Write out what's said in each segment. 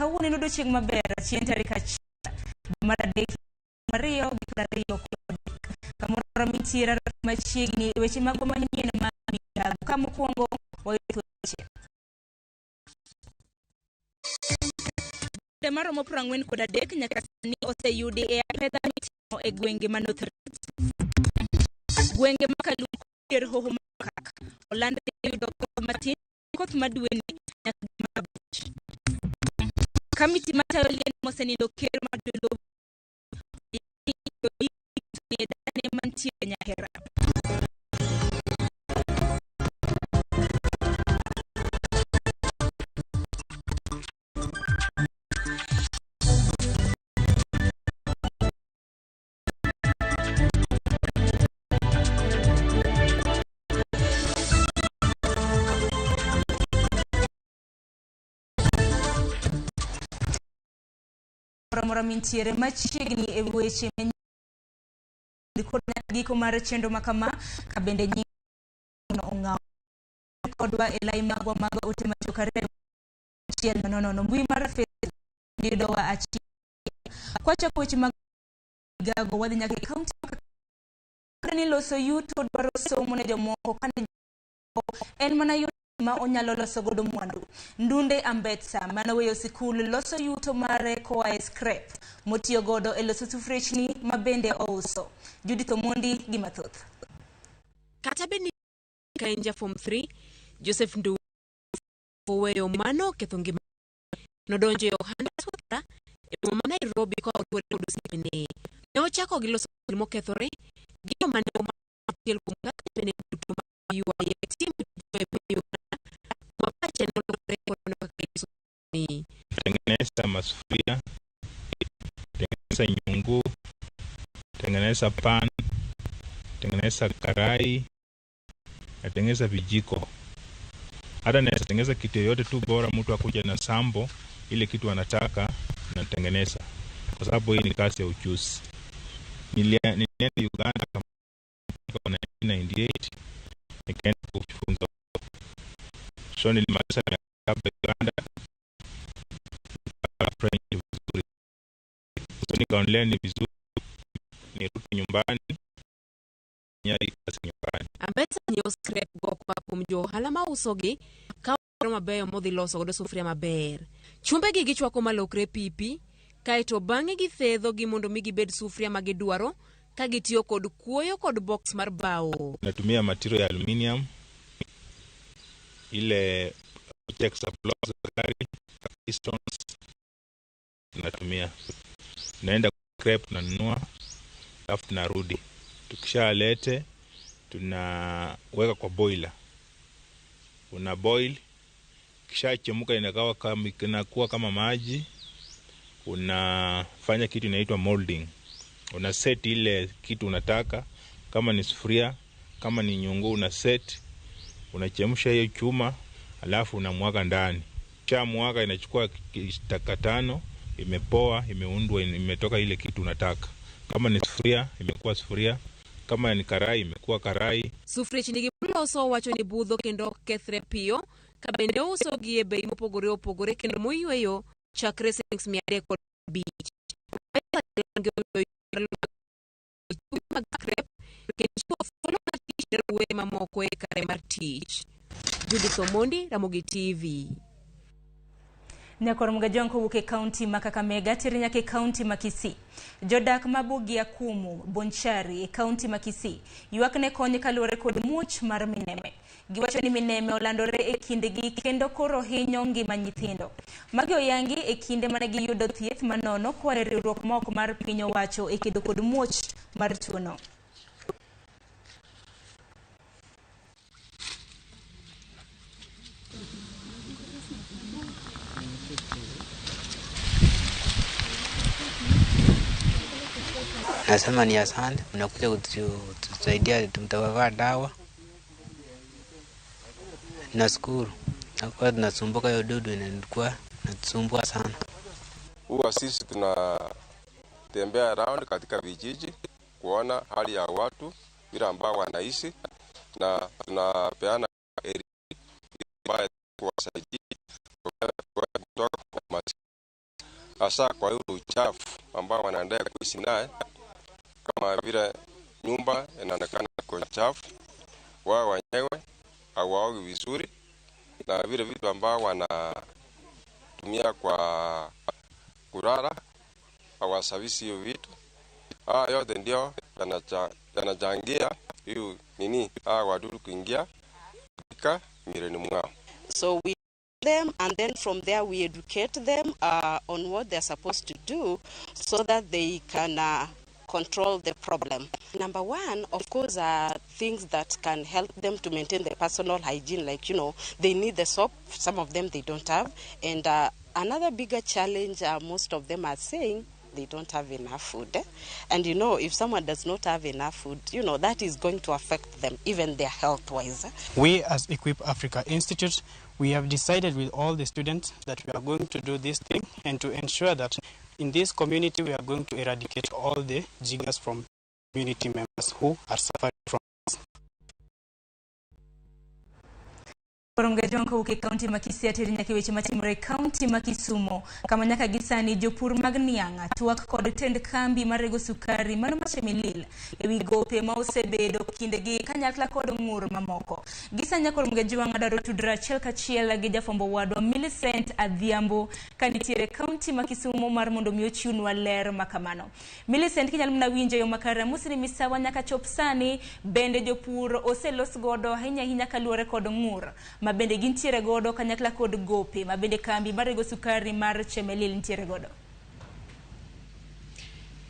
kawuono nudo chieng' maber chien tarik 1 Mario Giparario kamoro mitiere machiegni weche mag manyien ma Migago kama mokwongo weche maromo 43 nyaka sani oseyudi e apedha mitimo e gwenge ma North gwenge makaluor hoho makak Olanda yudo matin koth madweni nyaka mabich kamiti matayo lien mosenindo ker madundo dane mantiere Nyahera moro mintiere machiegni e weche giko mar chendo makama kabende nyino ong'aw kodwa e lai magwa mag ote machokare chiel nono mbui mar Facebook didowa achiel kwacha weche mag Migago wadhi nyaka e kaunti ni loso yuto dwaro somo ne jomoko kane en mana yuto ma onyalo loso godo mwandu Ndunde Ambetsa manaweyo sikul loso yuto mare koa e scrap motiyo godo e loso sufrechni mabende ouso Judith Omondi gi mathoth kata beni kainja form 3 Joseph Ndu weyo mano ketho ngima nodonjo e ohanda swara e boma Nairobi ko otwore kod osipene ne ochako gi loso mokethore gino mane omakel kuom kaka bende duto ma yuaye tim tengeneza masufuria, tengeneza nyungu, tengeneza pan, tengeneza karai, tengeneza vijiko. Hata naweza tengeneza kitu yote tu bora mtu akuja na sambo ile kitu anataka na tengeneza. Kwa sababu hii ni kazi ya ujuzi. Nilienda Uganda kama 1998 nikaenda kujifunza. So nilimaliza Uganda vizuri. So nikaonelea vizuri nirudi nyumbani nyari kazi nyumbani. Ambetsa nyo scrap go kwa kumjo halama usogi ka mabeyo modhi loso godo sufuria maber. Chumbe gi gichwako malokre pipi kaito bang'e githedho gi mondo mi gibed sufuria magidwaro ka gitiyo kod kuoyo kod box mar bao. Natumia material ya aluminium ile Texas blocks pistons natumia naenda scrap na nunua alafu tunarudi tukishalete tunaweka kwa boiler una boil kisha chemuka inakuwa kama maji unafanya kitu inaitwa molding una set ile kitu unataka kama ni sufuria kama ni nyungu una set unachemsha hiyo chuma alafu unamwaga ndani cha mwaga inachukua dakika 5 imepoa imeundwa imetoka ile kitu unataka kama ni sufuria imekuwa sufuria kama ni karai imekuwa karai sufuria chinigi loso wacho ni budho kendo kethre piyo kabende uso gi e bei mopogore kendo moyweyo chakre sings 300 kod beach mamoko e kare mar tich. Judith Omondi, Ramogi TV. Nyakor mgajonko wuke kaunti Kakamega tiri nyake kaunti Kisii. Jodak mabugia kumu Bonchari e kaunti Kisii ywakne konye kaluore kod much mar mineme. Giwacho ni mineme olandore e kindegi kendo koro hinyo ngima nyithindo. Magi oyangi e kinde mane giyudo thieth manono kwa riwruok moko mar piny owacho e kedo kod much mar tuono. Nasema ni asante, mnakuja kutusaidia mtawavaa dawa. Nashukuru. Nakuwa tunasumbuka hiyo dudu inakuwa natusumbua sana. Huwa sisi tunatembea around katika vijiji kuona hali ya watu vile ambao wanaishi na tunapeana elimu ambayo kuwasaidia kutoka kwa hasa kwa ile uchafu ambao wanaendelea kuishi naye, kama vile nyumba inaonekana kwa chafu, wao wenyewe hawaogi vizuri, na vile vitu ambao wanatumia kwa kulala hawasafisi hiyo vitu. Yote ndio yanachangia hiyo wadudu kuingia katika miilini mwao. So we them, and then from there we educate them on what they're supposed to do so that they can control the problem. Number one, of course, are things that can help them to maintain their personal hygiene, like, they need the soap. Some of them they don't have. And another bigger challenge, most of them are saying, they don't have enough food. And if someone does not have enough food, that is going to affect them, even their health-wise. We as Equip Africa Institute, we have decided with all the students that we are going to do this thing and to ensure that in this community we are going to eradicate all the jiggers from community members who are suffering from this. Jonko uke kaunti makisia tiri nyaka weche matimore kaunti makisumo kama nyaka gisani jopur mag nianga tuak kod tend kambi marego sukari mano machemilil ewi gope ma osebedo kindegi kanyakla kod ngur mamoko gisanya kod mgejiwanga daro tudra chiel kachiel gi jafombo wadwa Millicent Adhiambo kanitiere kaunti makisumo mar mondo mi ochiunwa ler makamano. Millicent, kinyalo mna winjo yo makara musini misawa nyaka chop sani bende jopur oselos godo hinya kaluore kod ngur mabende gintiere godo kanyakla kod gope mabende kambi marego sukari mar Chemelil ntiere godo.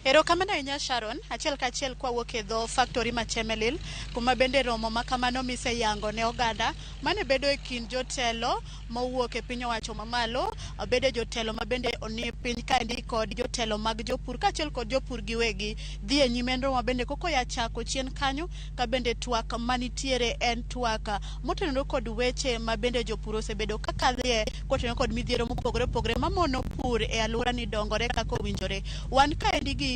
Ero kamano inya Sharon, achiel ka achiel kwa wuok e dho factory ma Chemelil, kuma bende romo makamano mise yango ne oganda, mane bedo e kind jotelo mowuok e piny owacho mamalo, bede jotelo mabende oni piny kaendi kod jotelo mag jopur, kaachiel kod jopur giwegi, dhi e nyimendro mabende koko ya chako chien kanyo, ka bende twak manitiere en twak motenore kod weche mabende jopur osebedo kakadhie, kotenore kod midhiero mopogore opogore mamono pur e alwora ni dongore kaka owinjore. Wan kaendi gi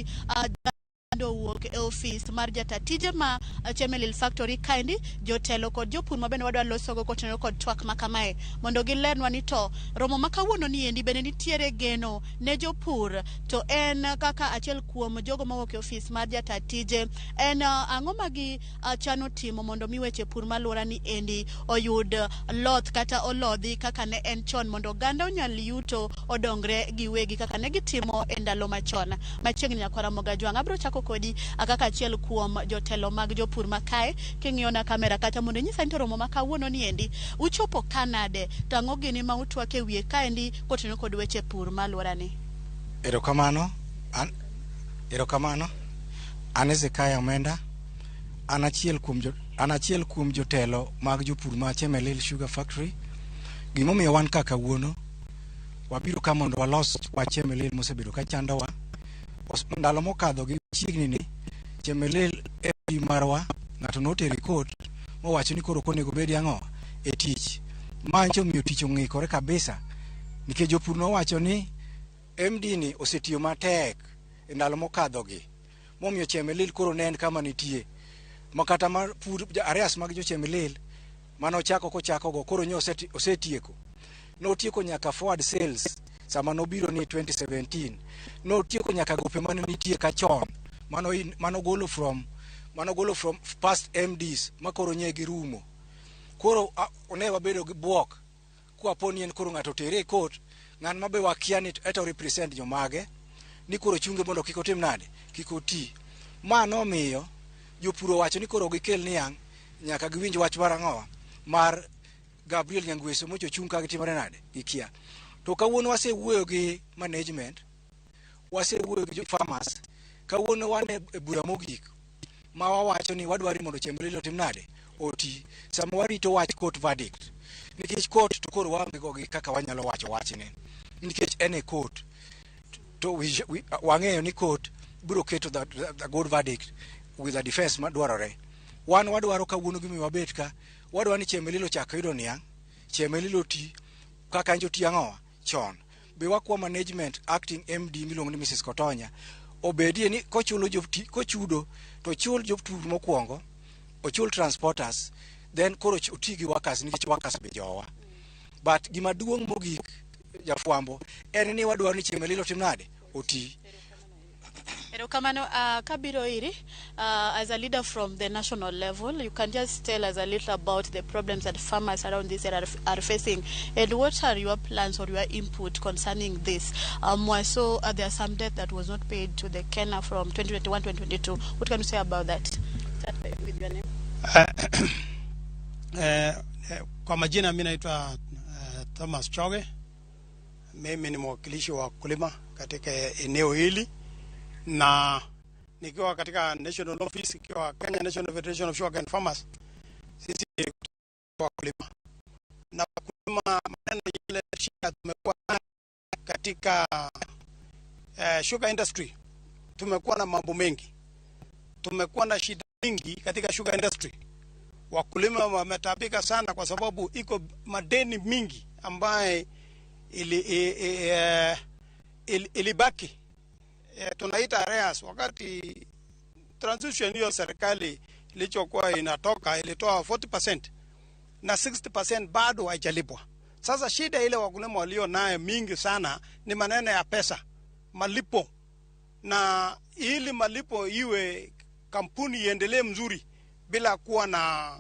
wuok e office mar jatatije ma Chemelil factory kaendi, jotelo kod jopur mabende wadwa losogo kotenore kod twak makamae mondo gilenwa ni to romo makawuono ni endi bende nitiere geno ne jopur, to en kaka achiel kuom jogo mawuok e office mar jatatije en ang'o magi chano timo mondo mi weche pur malwora ni endi oyud loth kata olodhi kaka ne en chon, mondo ganda onyal yuto odongre giwegi kaka ne gitimo e ndalo machon. Machiegni nyakwara Mogajwang, abro chako kodi kaka achiel kuom jotelo mag jopur makae, king'iyo na kamera kata mondo nyisa ni romo makawuono ni endi uchopo kanade, to ang'o gini ma utwak e wiye kaendi kotenore kod weche pur malwora ni. Erokamano an Ezekiah Omenda, an achiel kuom jotelo mag jopur ma Chemelil Sugar Factory. Gimomiyo wan kaka kawuono wabiro ka mondo walos wach Chemelil mosebedo ka chandowa ndalo mokadho gi chiegni ni. Chemelil MD marwa ng'ato noteri court mowacho ni koro konego bedi ang'o e tich. Mancho miyo tich ong'ikore kabisa, nikech jopur nowacho ni MD ni osetiyo matek e ndalo mokadho gi, momiyo Chemelil koro nen kama nitie makata mar pur areas mag jo Chemelil mano kochako go koro nyo osetieko. Notieko nyaka forward sales sama nobiro ni 2017, notieko nyaka gope mane nitie ka chon, mano golo from past MDs makoro nyegi rumo. Koro one wabedo gi buok kwa poni en koro ng'ato tere e court, ng'an mabe wakia ni eto represent jomage ni koro chunge mondo kik otim nade, kik oti. Mano miyo jopur owacho ni koro gikel niang' nyaka giwinj wach mar ang'owa mar Gabriel Nyangweso mocho chung ka gitimore nade gikia. To kawuono wasewuoyo gi management, wasewuoyo gi farmers, kawuono wan e bura mogik ma wawacho ni wadwari mondo Chemelil otim nade oti, sama warito wach court verdict, nikech court to koro wangego gi kaka wanyalo wacho wachne, nikech en e court to wang'eyo ni court biro keto the good verdict with the defense madwarore. Wan wadwaro kawuono gimi wabet ka wadwaro ni Chemelil ochak yudo niang', Chemelil oti kaka anjo ti ang'owa chon. Be wakwa management acting MD miluongo ni Mrs. Kotonya obedie ni kochudo to chul jopur mokwongo, ochul transporters, then koro oti gi workers, nikech workers be jowa. But gima duong' mogik jafwambo en ni wadwaro ni Chemelil otim nade oti. Erokamano, Kabiro Iri, as a leader from the national level, you can just tell us a little about the problems that farmers around this area are facing, and what are your plans or your input concerning this? So there are some debt that was not paid to the Kenya from 2021-2022. What can you say about that? Start with your name. Kwa majina mimi naitwa Thomas Choge. Mimi ni mwakilishi wa kulima katika eneo hili, na nikiwa katika national office ikiwa Kenya National Federation of Sugar and Farmers. Sisi kwa kulima na kulima maneno yale shida tumekuwa katika sugar industry. Tumekuwa na mambo mengi, tumekuwa na shida nyingi katika sugar industry. Wakulima wametabika sana kwa sababu iko madeni mingi ambaye ilibaki. Tunaita arrears. Wakati transition hiyo serikali ilichokuwa inatoka ilitoa 40% na 60% bado haijalipwa. Sasa shida ile wakulima walio nayo mingi sana ni maneno ya pesa, malipo, na ili malipo iwe kampuni iendelee mzuri bila kuwa na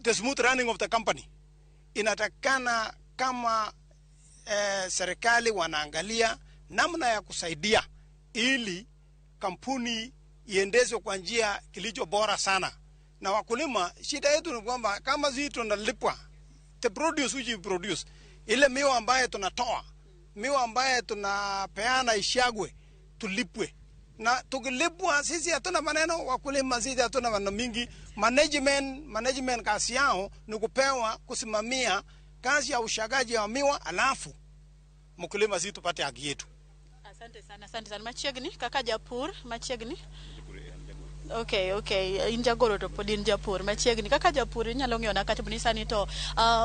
the smooth running of the company. Inatakana kama serikali wanaangalia namna ya kusaidia ili kampuni iendeshwe kwa njia kilicho bora sana. Na wakulima shida yetu ni kwamba kama sisi tunalipwa the produce which we produce, ile miwa ambaye tunatoa, miwa ambaye tunapeana ishagwe, tulipwe. Na tukilipwa sisi hatuna maneno, wakulima sisi hatuna maneno mingi. Management kazi yao ni kupewa kusimamia kazi ya ushagaji wa miwa, alafu mkulima sisi tupate haki yetu. Asante sana. Machiegni kaka japur, machiegni. Okay. Injagoro to pod injapur. Machiegni kaka japur inyalo ng'eyo na kata bunisani to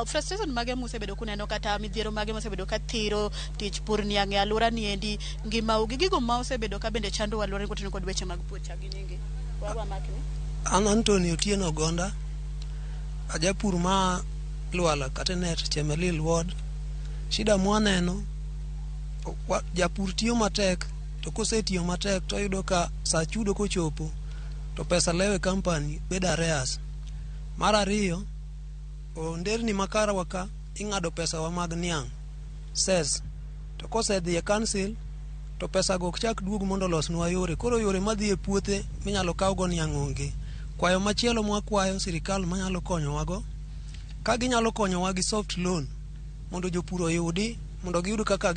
frustration mage musebedo kuneno kata midhiero mage musebedo ka thiro tich pur ni ang'e alura ni endi ngima ugi gigo ma usebedo ka bende chando alura kotino kod weche mag pur chagi nyingi. Wawa makni. An Anthony Otieno Gonda, ajapur ma Luala kata net Chemelil ward. Shida mwaneno japur tiyo matek, to kosetiyo matek to yudo ka sa chudo kochopo to pesa lewe company beda arrears. Mar ariyo, nderni makara waka ing'ado pesa wa mag niang says to kosedhi e council to pesa go chak duog mondo losnwa yore. Koro yore madhi e puothe minyalo kaw go niang onge. Kwayo machielo mwakwayo sirikal manyalo konyowago, ka ginyalo konyowa gi soft loan mondo jopur oyudi, mondo giyud kaka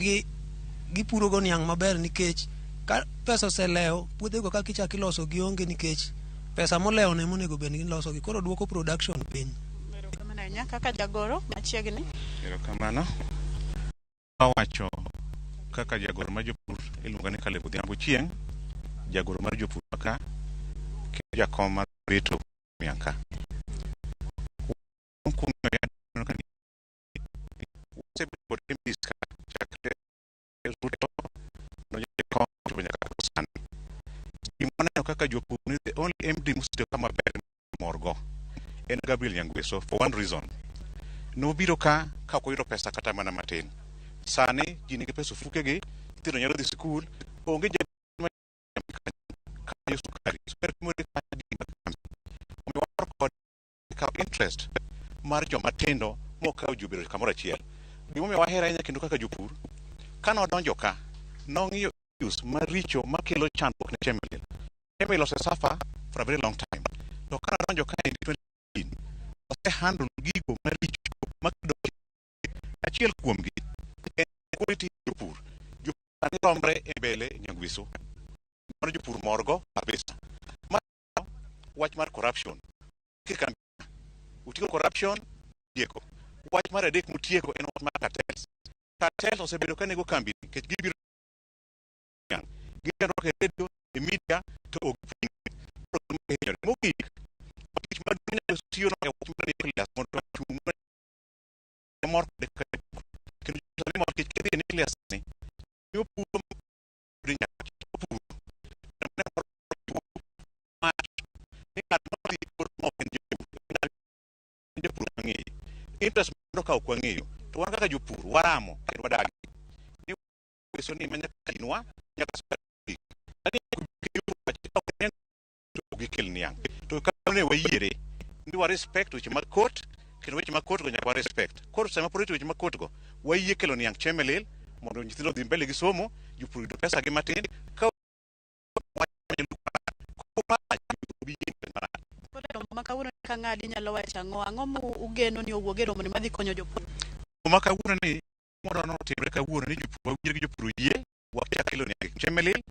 gipuro go niang maber, nikech ka pesa oseleo puothe go kaka ichak iloso gi onge, nikech pesa moleo ne monego bed giloso gi, koro duoko production piny. Erokamano nya kaka jagoro machiegni. Erokamano. Awacho kaka jagoro mar jopur iluongo ni Kalebo Dhiambo Chieng', jagoro mar jopur ka jakom mar Reto Mianka. Kaka jopur ni the only MD musto kama ber morgo en Gabriel Nyangweso for one reason. No biro ka koyudo pesa kata mana matin. Sane jini ke pesa fukege tiro nyalo di school onge jama kayo sukari super mure ka interest mar joma tindo mo kaw jubiro kamora chiel. Gimo me wahera nya kendo kaka jopur kana odonjo ka nong'iyo use maricho makelo chandruok ne Chemelil. Chemelil suffer for a very long time. To kana donjo ka in 2015 ose handle gigo maricho makelo achiel kuomgi quality jopur ani romre e mbele Nyangweso mar jopur morgo kabisa. Wach mar corruption kikan utiko corruption dieko. Wach mar adek mutieko en wach mar cartels osebedo kanego kambi nikech gibiro ke radio e media to ogpin mogik wach maduong' tiyo no wach mar nucleus mondo chung mor de kendo salimo kich kidhi e nucleus ni yo puro rinya puro ni ng'ato di puro mo en jopur ng'eyo interest mondo ka ok wang'eyo to to wan kaka jopur waramo kendo wadagi ni weso ni manya kinwa nyaka to gikel niang to kane wayiere ndi wa respect weche mag court kendo weche mag court go nyaka wa respect court sama porito weche mag court go wayie kelo niang chemelil mondo nyithindo dhi mbele gi somo jopur yudo pesa gi matin ka makawuono ka ng'adi nyalo wacho ang'o mu ugeno ni owuoge romo ni madhi konyo jopur makawuono ni mondo no timre kawuono ni jopur wawiere gi jopur yie wakia kelo niang chemelil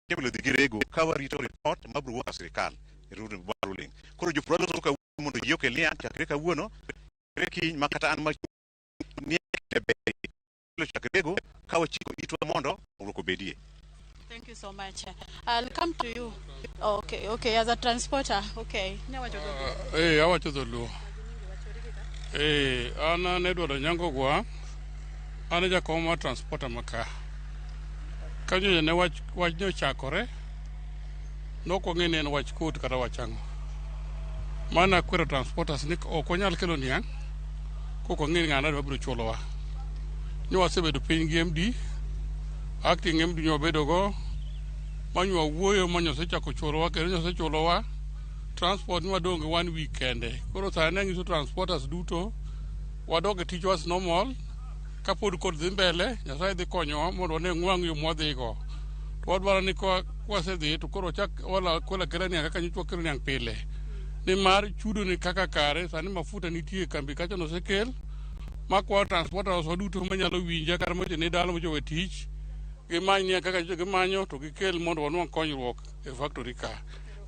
jeblo dhi girego ka warito report mabro wuok sirikal ruling koro jopur loso ka mondo yie okel niang chakre kawuono kiny makata an ma ni lo chakrego ka wachiko itwa mondo uroko bedie. Thank you so much. I'll come to you. Okay, as a transporter. Okay. Awacho dholuo. Ana ne dwaro nyango gwa. Ana jakom mar transporter maka. Kanyo ne wach nyo chakore. Nok wang'e ni en wach kut kata wachango. Mana kwero transporters ni ok onyal kelo niang'. Kok wang'e ni ng'ana mabiro chulowa. Nyo wasebedo piny gi MD. Acting MD nyo bedo go. Manyo wuoyo manyo sechako chulowa kendo nyo sechulowa. Transport ni wadonge one weekend. Koro sani ngiso transporters duto. Wadoge tich was normal. Kapod kod dhi mbele. Nyasaye dhi konyowa mondo wane ng'wang' yo mwadhigo. To wadwaro ni kwasedhi to koro chak wala kola kera niang' kaka nyichwa kero niang' pile. Ni mar chudo ni kaka kare. Sani mafuta nitie kambi kacha no sekel. Makwa transporters waduto manyalo winja kar moche ni dalo moche we tich. Gimanyo kaka gimanyo to gikel mondo wanwang' konyruok e factory ka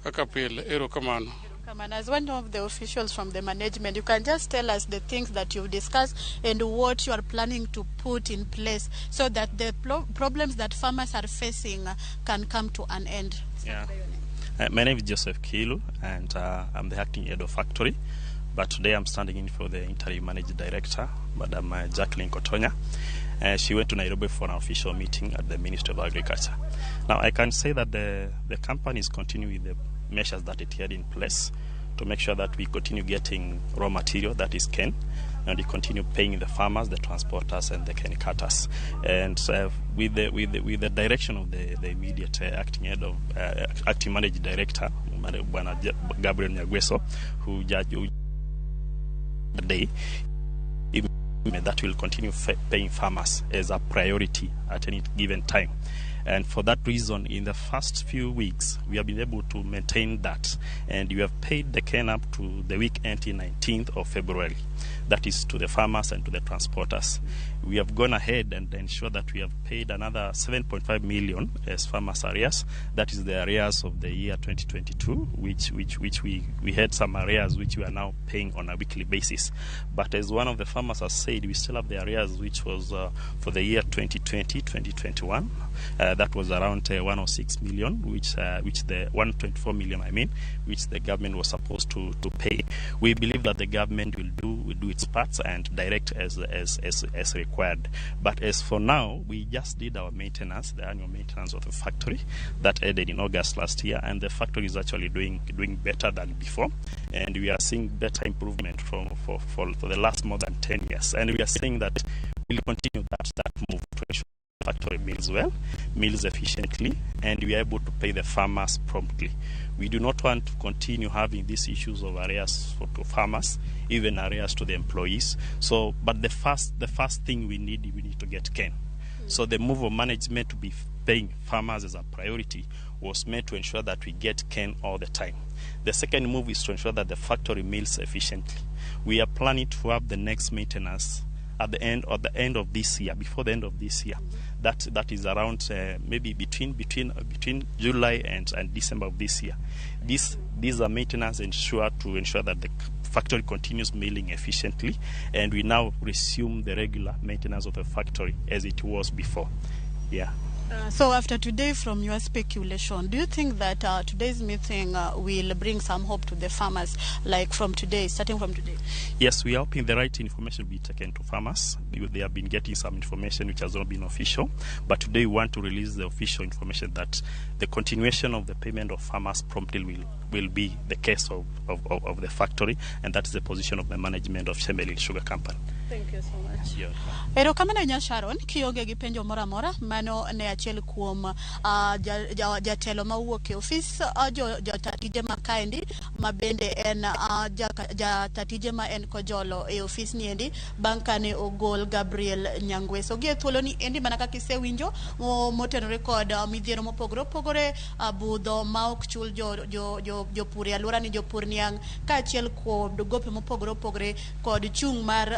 kaka pile. Erokamano. As one of the officials from the management, you can just tell us the things that you've discussed and what you are planning to put in place so that the problems that farmers are facing can come to an end. Yeah. My name is Joseph Kilu, and I'm the acting head of factory. But today I'm standing in for the interim managing director, Madam Jacqueline Kotonya. She went to Nairobi for an official meeting at the Ministry of Agriculture. Now, I can say that the company is continuing with the measures that it had in place to make sure that we continue getting raw material, that is cane, and we continue paying the farmers, the transporters, and the cane cutters. And with the direction of the immediate acting head of acting managing director, Gabriel Nyagweso, who judged the day, that will continue paying farmers as a priority at any given time. And for that reason, in the first few weeks, we have been able to maintain that. And we have paid the cane up to the week ending 19th of February. That is to the farmers and to the transporters. We have gone ahead and ensured that we have paid another 7.5 million as farmers arrears. That is the arrears of the year 2022, which we had some arrears which we are now paying on a weekly basis. But as one of the farmers has said, we still have the arrears which was for the year 2020-2021. That was around 106 million, which the 124 million, which the government was supposed to pay. We believe that the government will do its parts and direct as required. But as for now, we just did our maintenance, the annual maintenance of the factory that ended in August last year, and the factory is actually doing better than before, and we are seeing better improvement for the last more than 10 years, and we are saying that we'll continue that move to ensure the factory mills efficiently, and we are able to pay the farmers promptly. We do not want to continue having these issues of arrears to farmers, even arrears to the employees. So, but the first thing we need to get cane. So the move of management to be paying farmers as a priority was meant to ensure that we get cane all the time. The second move is to ensure that the factory mills efficiently. We are planning to have the next maintenance at the end of this year, before the end of this year. That is around maybe between July and December of this year. These are maintenance to ensure that the factory continues milling efficiently, and we now resume the regular maintenance of the factory as it was before. Yeah. So after today, from your speculation, do you think that today's meeting will bring some hope to the farmers, like starting from today? Yes, we are hoping the right information will be taken to farmers. They have been getting some information which has not been official, but today we want to release the official information that the continuation of the payment of farmers promptly will be the case of the factory, and that is the position of the management of Chemelil Sugar Company. Thank you so much. Yeah. Erokamano nya Sharon kionge gi penjo moro amora mano ne achiel kuom jatelo mawuok e ofis jatatije makaendi mabende en jatatije ma en kojolo e ofis ni endi bang' kane ogol Gabriel Nyangweso gi thuolo ni endi mana kaka isewinjo motenore kod midhiero mopogore opogore budho ma ok chul jopur e alwora ni jopur niang' kaachiel kod gope mopogore opogore kod chung' mar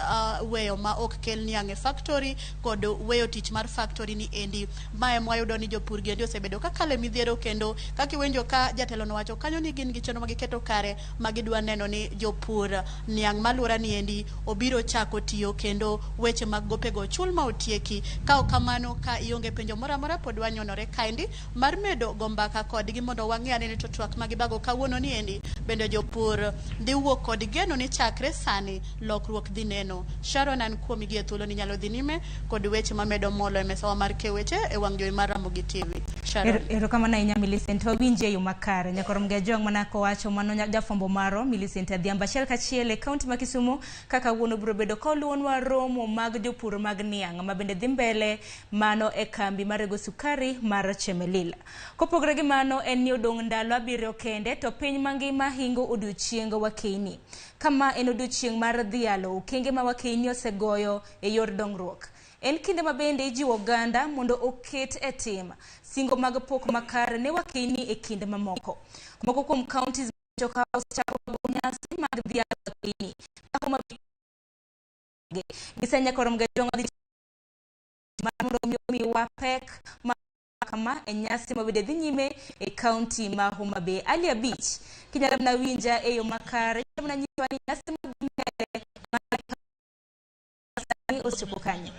weyo ma ok kel niang' e factory kod weyo tich mar factory ni endi mae mwayudo ni jopur gendi osebedo kakale midhiero kendo kaka iwenjo ka jatelo no wacho kanyo ni gin gi chenro magiketo kare magidwa neno ni jopur niang' malwora ni endi obiro chako tiyo kendo weche mag gope go chul ma otieki ka kamano ka ionge penjo moro amora pod wanyonore kaendi mar medo gombaka kodgi mondo wang'e ane to twak magibago kawuono ni endi bende jopur dhi wuok kod geno ni chakre sani lokruok dhi neno. Sharon an kuomi gi thuolo ni nyalo dhi nyime kod weche mamedo molo e mesawa mar keweche e wang' jowi mar Ramogi TV. Sharon. Erokamano ahinya Millicent, wawinje e yo makare nyakoro mga jong mana kowacho mano jafwambo maro Millicent Adhiambo achiel kachiel e kaunti ma Kisumu kaka wuono biro bedo koluonwa romo mag jopur mag niang' mabende dhi mbele mano e kambi marego sukari mar Chemelil. Kopogore gi mano en ni odong' ndalo 7 kende to piny mangima hingo odiochieng' wakeini. Kama en odiochieng' mar dhialo okenge ma wakeini osegoyo e yor dongruok. En kinde mabende ijiwo oganda mondo oket e tim singo mag pok makare ne wakeini e kinde mamoko. Moko kuom counties joka osechako nyasi mag dhialo wakeini. Kama gisenya koro mga jong adhi mondo mi wapek kama e nyasi mabende dhi nyime e county ma Homa Bay. Ali Beach kinyalo na winja e yo makare na nyiswa ni nyasi mbele osipokanye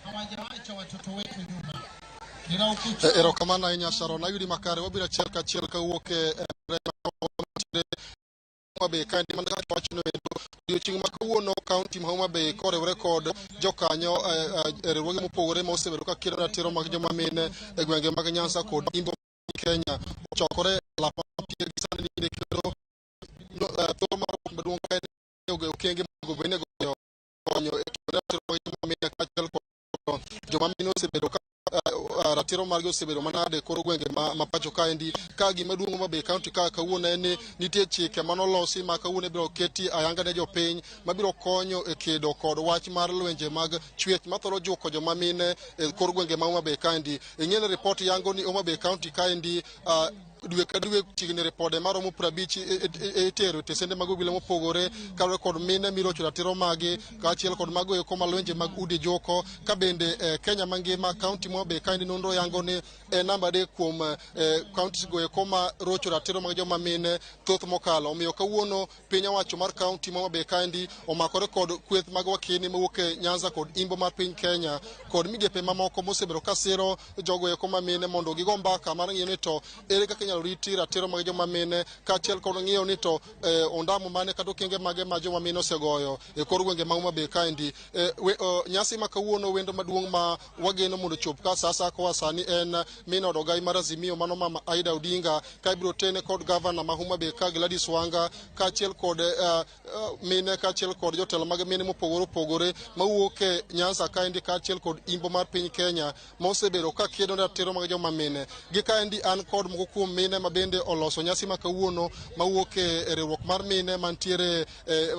hawajawacha watoto wetu nyuma. Erokamano ahinya Sharon, ayudi makare wabiro achiel kachiel kawuok e Homa Bay kandi man kaka wacho no odiochieng' ma kawuono kaunti ma Homa Bay koriwore kod jokanyo e riwruoge mopogore ma osebedo ka kiro ratiro mag joma mine e gwenge mag Nyanza kod Imbo Kenya ochokore lapa tie gi sani ni kendo to mar maduong' ka okenge mag bene goyo konyo e kiro ratiro mag joma mine kaachiel kod joma mine osebedo ka ratiro margi osebedo manade koro gwenge ma pacho kaendi ka gima duong' ma be kaunti ka kawuono en ni nitie chike manolosi ma kawuono biro keti ayanga ne jopiny mabiro konyo e kedo kod wach mar lwenje mag chwech mathoro juko joma mine e kor gwenge ma Homa Bay kaendi. Ing'e report yango ni Homa Bay kaunti kaendi dwe ka dwe chigne repode maromo 50 itero tesende mag obila mopogore kaluwore kod mine mirocho ratiro magi kaachiel kod mago eko malwenje mag udi joko ka bende Kenya mangima kaunti mo be kaendi nonro yango ni namba adek kuom kaunti go eko ma rocho ratiro mag joma mine thoth mokalo. Omiyo kawuono piny owacho mar kaunti mo be kaendi omakore kod kweth mag wakini mawuok e Nyanza kod Imbo mar piny Kenya kod migepe mamoko mosebedo kasiro jogo eko ma mine mondo gigo mbaka mar ng'iyo ni to ere kaka nyalo riti ratiro mag joma mine kaachiel kod ng'iyo ni to ondamo mane kata okenge mage ma joma mine osegoyo e kor gwenge ma Homa Bay kaendi. Nyasi ma kawuono wendo maduong' ma wageno mondo chop ka sasa koa sani en Mina Odogai mar Azimio mano Mama Aida Odinga ka ibiro tene kod governor ma Homa Bay ka Gladys Wanga kaachiel kod mine kaachiel kod jotelo mag mine mopogore opogore mawuok e Nyanza kaendi kaachiel kod Imbo mar piny Kenya ma osebedo ka kedo ne ratiro mag joma mine. Gi kaendi an kod moko kuom mine ma bende oloso nyasi ma kawuono mawuok e riwruok mar mine mantiere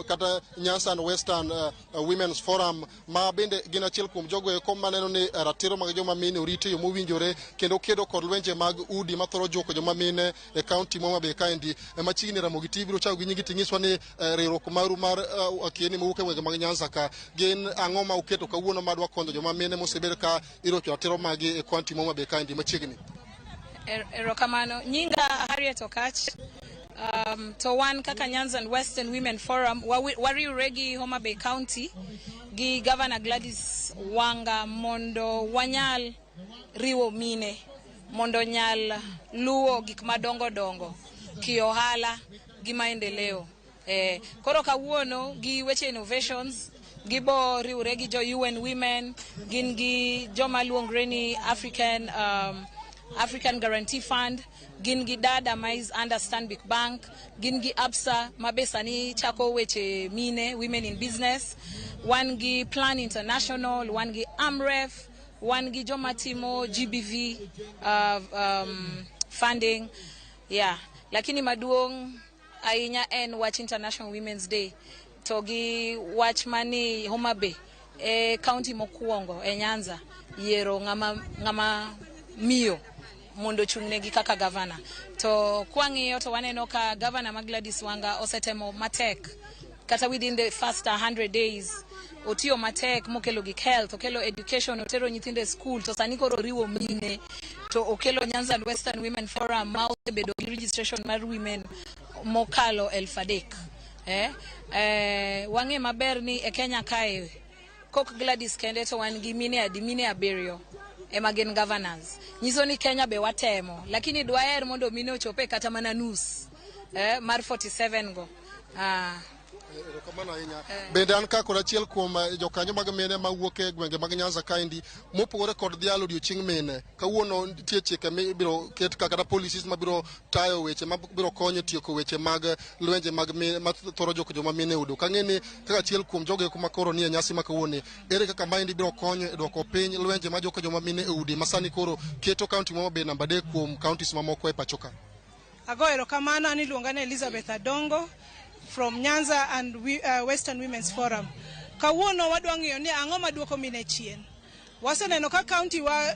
kata Nyanza and Western Women's Forum ma bende gin achiel kuom jogo eko maneno ni ratiro mag joma mine orite yo mowinjore kendo kedo kod lwenje mag udi mathoro juko joma mine e kaunti ma Homa Bay kaendi. Machiegni Ramogi TV biro chako gi nyingi ting'iswa ni riwruok maru mar akieni mawuok e gwenge mag Nyanza ka gin ang'o ma uketo kawuono madwa konyo joma mine mosebedo ka irocho ratiro magi e kaunti ma Homa Bay kaendi machiegni. Erokamano, nyinga Harriet Okach, to wan kaka Nyanza and Western Women Forum, wariuregi Homa Bay County, gi Governor Gladys Wanga mondo wanyal riwo mine, mondo nyal luwo gik madongo dongo, kiohala, gi maendeleo. Koro kawuono gi Weche Innovations, gibo riuregi jo UN Women, gin gi joma luongre ni African African Guarantee Fund, gingi dada mais under Stanbic Bank, gingi ABSA, mabesani chako weche mine, women in business, wangi Plan International, wangi AMREF, wangi Jomatimo, GBV funding, yeah. Lakini maduong ainya en watch International Women's Day, togi watch mani Homa Bay, county mokuongo, Nyanza, yero ngama miyo mondo chungnegi kaka governor. To kwangiyo to waneno ka governor Gladys Wanga osetemo matek kata within the first 100 days otiyo matek mokelo gik health, okelo education, otero nyithinde school, to sani koro riwo mine, to okelo Nyanza and Western Women Forum ma osebedo gi registration mar women mokalo 3,000. Wange maber ni e Kenya kae kok Gladys kende to wan gi mine abiriyo ema gin governors. Nyiso ni Kenya be watemo, lakini dwaer mondo mine ochope kata mana nus mar 47 go. Bende an ka kod achiel kuom jokanyo mag mine mawuok e gwenge mag Nyanza kaendi mopogore kod dhialo odiochieng' mine, kawuono nitie chike mibiro ket kata policies mabiro tayo weche mabiro konyo tieko weche mag lwenje mag mine mathoro joma mine udo. Kang'eni kaka achiel kuom jogo ma koro nie nyasi ma kawuono, ere kaka maendi biro konyo e dwoko piny lwenje ma joma mine udi masani koro keto kaunti ma be namba 3 kuom counties mamoko e pacho ka. Ago erokamano, an iluonga ni Elizabeth Adongo from Nyanza and Western Women's Forum. Kawuono wadwa ng'iyo ni ang'o maduoko mine chien. Waseneno ka county wa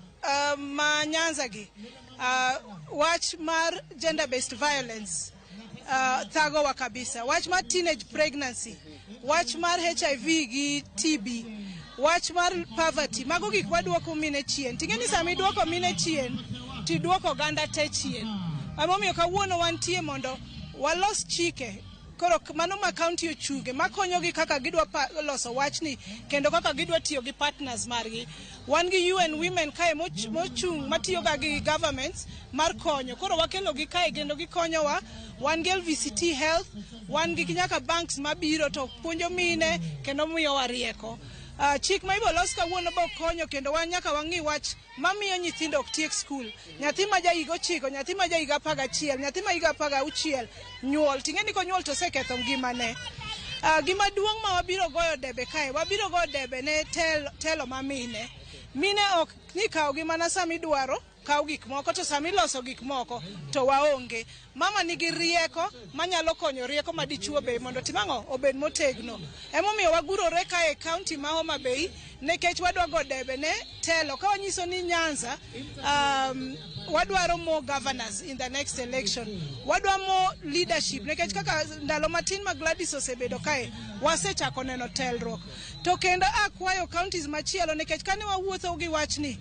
ma Nyanza gi wach mar gender based violence thago wa kabisa, wach mar teenage pregnancy, wach mar HIV gi TB, wach mar poverty, mago gik waduoko mine chien. Ting'eni sami duoko mine chien tiduoko ganda te chien. Amomiyo kawuono wantie mondo walos chike koro mano ma county ochunge makonyogi kaka gidwa loso wachni kendo kaka gidwa tiyo gi partners margi. Wan gi UN Women kae mochung' matiyo gi governments mar konyo, koro wakelo gi kae kendo gikonyowa. Wan gi LVCT Health, wan gi nyaka banks mabiro to puonjo mine kendo miyowa rieko. Chik ma ibo los kawuono bo konyo kendo nyaka wang'i wach mamiyo nyithindo ok tiek skul. Nyathi ma jahiga 9, nyathi ma jahiga 11, nyathi ma higa 16 nyuol, ting'eni konyuol to seketho ngimane. Gima duong' ma wabiro goyo debe kae, wabiro goyo debe ne telo ma mine. Mine ok ni kawo gi mana sami dwaro kaw gik moko, to sami loso gik moko to waonge. Mama nigi rieko manyalo konyo rieko madichuo be mondo timang'o obed motegno. Emomiyo wagurore kae county ma Homa Bay nekech wadwa go debe ne telo ka wanyiso ni Nyanza wadwaro more governors in the next election, wadwa more leadership nekech kaka ndalo matin ma Gladys osebedo kae wasechako neno telruok. To kendo akwayo counties machielo nekech kane wawuotho gi wachni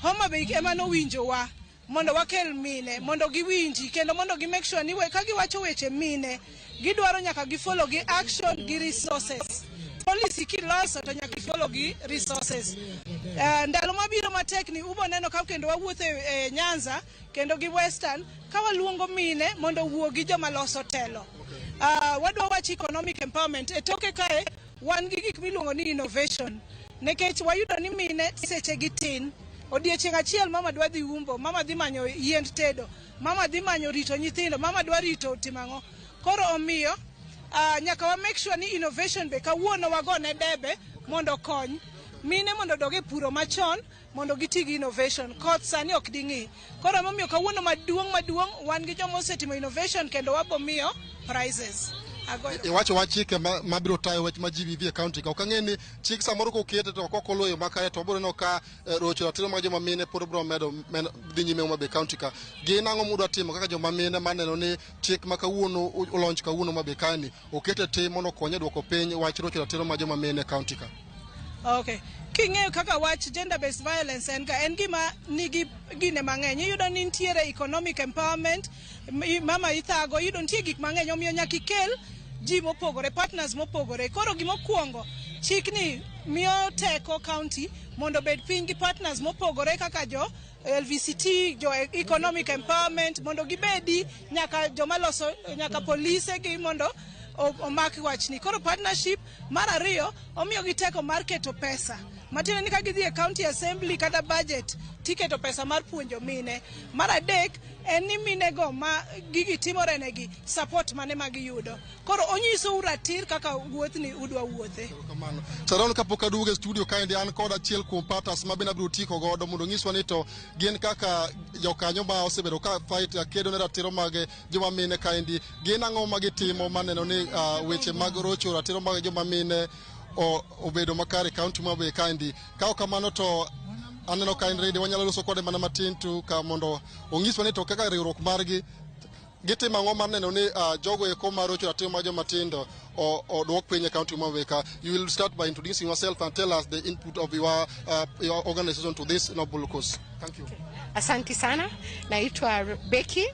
Homa Bay ema nowinjowa mondo wakel mine mondo giwinji kendo mondo gi make sure ni ka giwacho weche mine gidwaro nyaka gifollow gi action gi resources. Policy kiloso to nyaka follow gi resources. Ndalo mabiro matekni ubo neno ka kendo wawuotho e Nyanza kendo gi Western ka waluongo mine mondo wuo gi joma loso telo. Wadwa wach economic empowerment e toke kae wan gi gik miluongo ni innovation nekech wayudo ni mine seche gi tin. Odiochieng' achiel mama dwa dhi umbo, mama dhi manyo yiend tedo, mama dhi manyo rito nyithindo, mama dwa rito timang'o. Koro omiyo nyaka wa make sure ni innovation be kawuono wagone debe mondo kony mine mondo doge puro machon mondo giti gi innovation. Koth sani ok ding'i. Koro omiyo kawuono maduong' wan gi joma osetimo innovation kendo wabomiyo prizes. Iwacho wach chike mabiro tayo weche ma GBV e county ka ok ang'eni chik samoro kokete to kokoloyo makare to biro no ka rocho ratiro mag joma mine pod biro medo dhi nyime Homa Bay county ka. Gin ang'o mudwa timo kaka joma mine maneno ni chik ma kawuono launch kawuono Homa Bay kani okete tim mondo konye dwoko piny wach rocho ratiro mag joma mine county ka. Okay. King'eyo kaka wach gender based violence en gima nigi gine mang'eny. Iyudo ni nitiere economic empowerment, mama ithago, iyudo nitie gik mang'eny omiyo nyaka ikel ji mopogore, partners mopogore. Koro gimokuongo chikni miyo teko county mondo bed piny gi partners mopogore kaka jo LVCT, jo economic empowerment mondo gibedi nyaka joma loso nyaka polise gi mondo omak wachni. Koro partnership mar ariyo omiyo gi teko mar keto pesa matiende ni ka gidhi e county assembly kata budget tiketo pesa mar puonjo mine. Mar adek en ni mine go ma gigi timore negi support mane ma giyudo. Koro onyiso uratir kaka wuothni udwa wuothe. Sharon, kapok aduogo e studio kaendi an kod achiel kuom partners ma bende abiro tiko godo mondo nyiswa ni to gin kaka jokanyo ma osebedo ka fight kedo ne ratiro mag joma mine kaendi, gin ang'o ma gitimo maneno ni weche mag rocho ratiro mag joma mine obedo makare county ma be kaendi. Kao kamano to aneno kaendi rede wanyalo loso kode mana matin tu ka mondo onyiswa ni to kaka riwruok margi gitimo ang'o mar neno ni jogo eko ma rocho ratiro mag joma tindo odwok piny e county ma be ka. You will start by introducing yourself and tell us the input of your organization to this noble cause. Thank you. Asante sana. Naitwa Becky.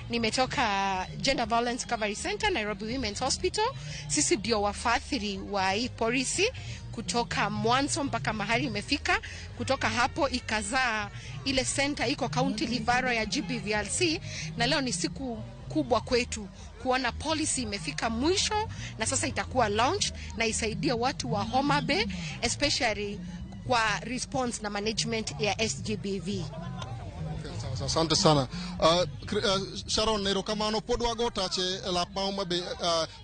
Nimetoka Gender Violence Recovery Center, Nairobi Women's Hospital. Sisi ndio wafadhili wa hii polisi kutoka mwanzo mpaka mahali imefika. Kutoka hapo ikazaa ile center iko County Livaro ya GBVLC, na leo ni siku kubwa kwetu kuona policy imefika mwisho na sasa itakuwa launch na isaidie watu wa Homa Bay especially kwa response na management ya SGBV. Asante sana. Sharon, nero kamano pod wago tache lap ma be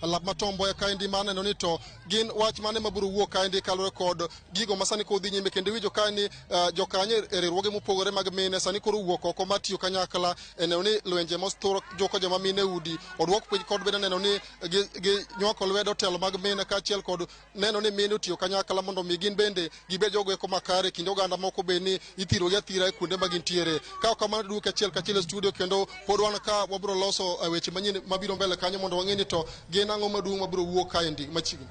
lap matombo ya kaendi maneno ni to gin wach mane mabiro wuok kaendi kalore kod gigo masani ko dhi nyime kendo wijo kani jokanye riwruoge mopogore mag mine sani koro wuok oko matiyo kanyakla eneno ni lwenje mosthoro joko joma mine udi odwok piny kod bende neno ni gi nywako lwedo telo mag mine kaachiel kod neno ni mine otiyo kanyakla mondo mi gin bende gibed jogo eko makare kinde oganda moko be ni ithirogi athira e kuonde ma gintiere. Kao kamano duke achiel kachiel studio kendo pod wan ka wabiro loso weche manyien mabiro mbele kanyo mondo wang'e ni to gin ang'o maduong' mabiro wuok kaendi machiegni.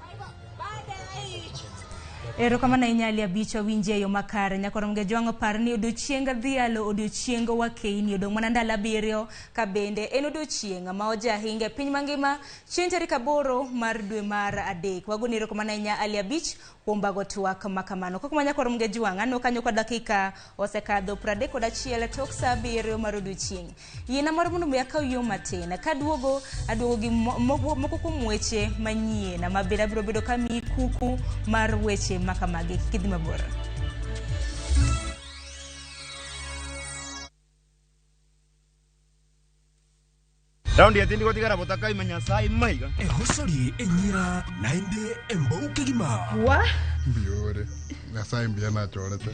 Erokamano inyali abicho winje yo makare nyakoro mge jwango par ni odiochienga dhialo odiochienga wakeini odong mana ndalo 7 ka bende en odiochienga ma oja hinga piny mangima chieng' tarik 8 mar dwe mar 3. Wagoni erokamano inyali abich kuombago twak makamano koko manyakoro mge jwanga ano kanyo kwa dakika osekadho 31 tok saa 7 mar odiochieng'. Yiena mar mondo yakao yo matin kaduogo aduogo gi moko kuom weche manyien ma bende abiro bedo kami kuku mar weche makamagi kidhi mabor. Raundi ya tindi kwa tigara botaka imenyasai maiga. Hosori enyira nainde embo kigima. Wa? Biore. Nasai mbia na chorete.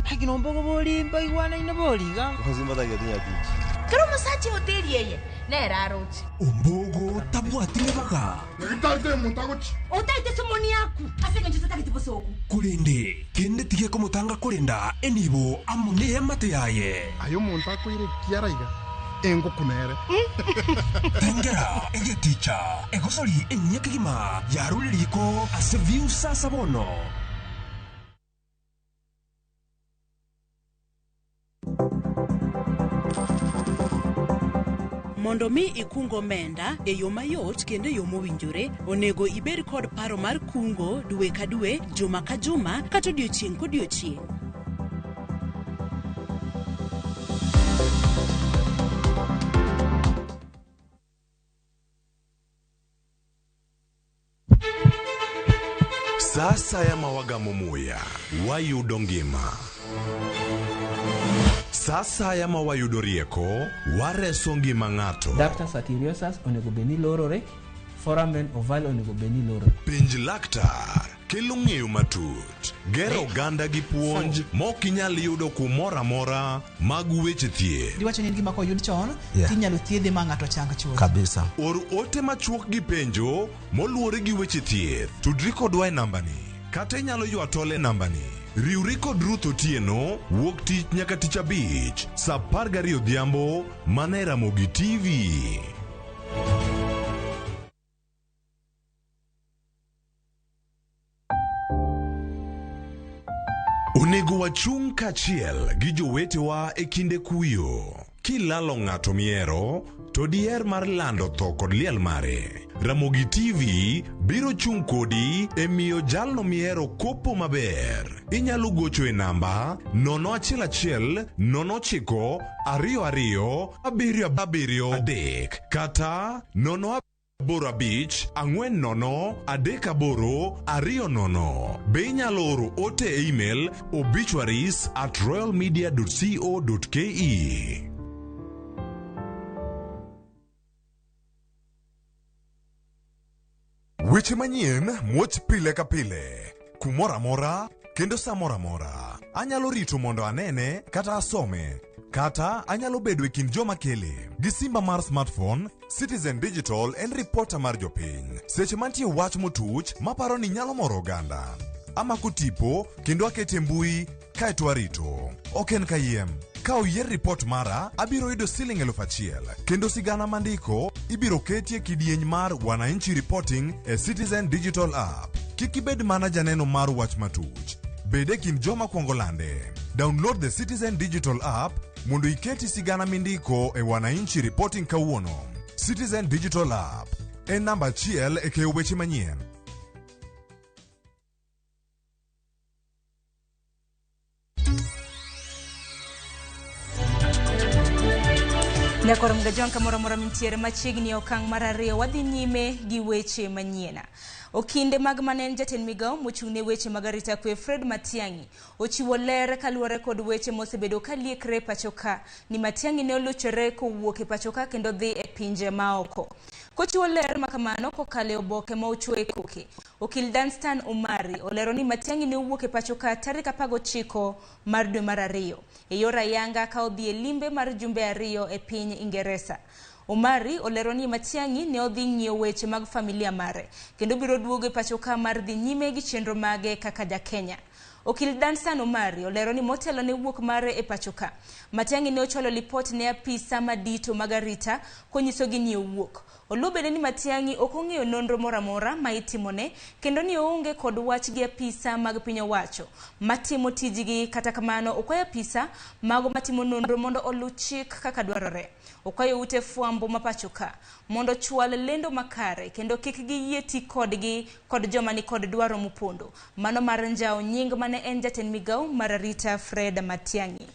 Hakino mbogo boli mbaigwana ina boliga. Hozimba ta getinya tichi. Kero masachi hoteli yeye. Nera roti. Umbogo tabwatire baga. Itaite mutagochi. Otaite somoni yaku. Asenge njota takitipo soku. Kulinde kende tige komutanga kulinda enibo amune amate yaye. Ayo monta kuire kiaraiga. Engo kunere. Tengera ege ticha. Egosori enyekigima. Yaruliriko aseviu sasa bono. Mondo mi ikungo menda e yo mayot kendo yo mowinjore, onego ibed kod paro mar kungo dwe ka dwe, juma ka juma, kata odiochieng' kodiochieng'. Sasa ya mawagamo muya, wayudo ngima. Sasa ya mawayudo rieko, wareso ngima ng'ato. Ductus arteriosus onego beni lorore, foramen oval onego beni lorore. Penj laktar, kelo ng'eyo matut, gero ganda gi puonj, mok inyal yudo kumora mora mag weche thieth. Diwacho ni gima koyud chon, tinyalo thiedhe ma ng'ato chang chuth. Kabisa. Or ote machuok gi penjo, moluore gi weche thieth. Tudri kodwa e nambani, kata inyalo ywa tole nambani. Riuri kod Ruth Otieno, wuok tich nyaka tich abich, saa 12 odhiambo, mana e Ramogi TV. Onego wachung' kachiel gi jowetewa e kinde kuyo. Kilalo ng'ato miero, to diher mar lando tho kod liel mare. Ramogi TV biro chung' kodi e miyo jalno miero kopo maber. Inyalo gocho e namba 011 09 22 77 3 kata 0 Bora Beach 403820. Be inyalo oro ote e email obituaries@royalmedia.co.ke. Weche manyien muoch pile ka pile, kumora mora kendo samora mora. Anyalo rito mondo anene kata asome, kata anyalo bedo e kind joma kele. Gi simba mar smartphone, Citizen Digital en reporter mar jopiny. Seche mantie wach motuch maparo ni nyalo moro oganda. Amako tipo kendo akete mbui kaeto arito. Ok en kayiem. Ka oyier report mara, abiro yudo Sh1,000 kendo sigana mandiko ibiro ketie kidieny mar Wananchi Reporting e Citizen Digital App. Kik ibed mana janeno mar wach matuch. Bede kind joma kuongo lande. Download the Citizen Digital App mondo iketi sigana mindiko e Wananchi Reporting kawuono. Citizen Digital App en namba 1 e keyo weche manyien. Nyakoro mgajon kamoro mora mintiere machiegni okang' mar 2 wadhi nyime gi weche manyiena. Okinde mag manen jatend Migago mochung'ne weche mag arita kwe Fred Matiang'i ochiwo ler kaluwore kod weche mosebedo kaliekre pachoka ni Matiang'i ne oluchore kowuok e pachoka kendo dhi e pinje maoko. Kochiwo ler makamano kokale oboke ma ochwe koke. Okil Danstan Omari olero ni Matiang'i ne owuok e pachoka tarik 19 mar dwe mar 2 e yor ayanga ka odhi e limbe mar jumbe 2 e piny Ingeresa. Omari olero ni Matiang'i ne odhi ng'iyo weche mag familia mare kendo biro duogo e pachoka mar dhi nyime gi chenro mage kaka ja-Kenya. Okil Danstan Omari olero ni motelo ne wuok mare e pachoka. Matiang'i ne ocholo lipot ne apisa madito mag arita konyisogi ni owuok. Olubede ni Matiang'i ok ong'eyo nonro moramora ma itimone kendo ni oonge kod wach gi apisa mag piny owacho matimo tijgi, kata kamano okwayo apisa mago matimo nonro mondo olu chik kaka dwarore. Okwayo ute fwambo mapachoka mondo chwal lendo makare kendo kik giyie ti kodgi kod joma ni kod dwaro mopondo. Mano mar njao nying mane en jatend Migago mar arita Fred Matiang'i.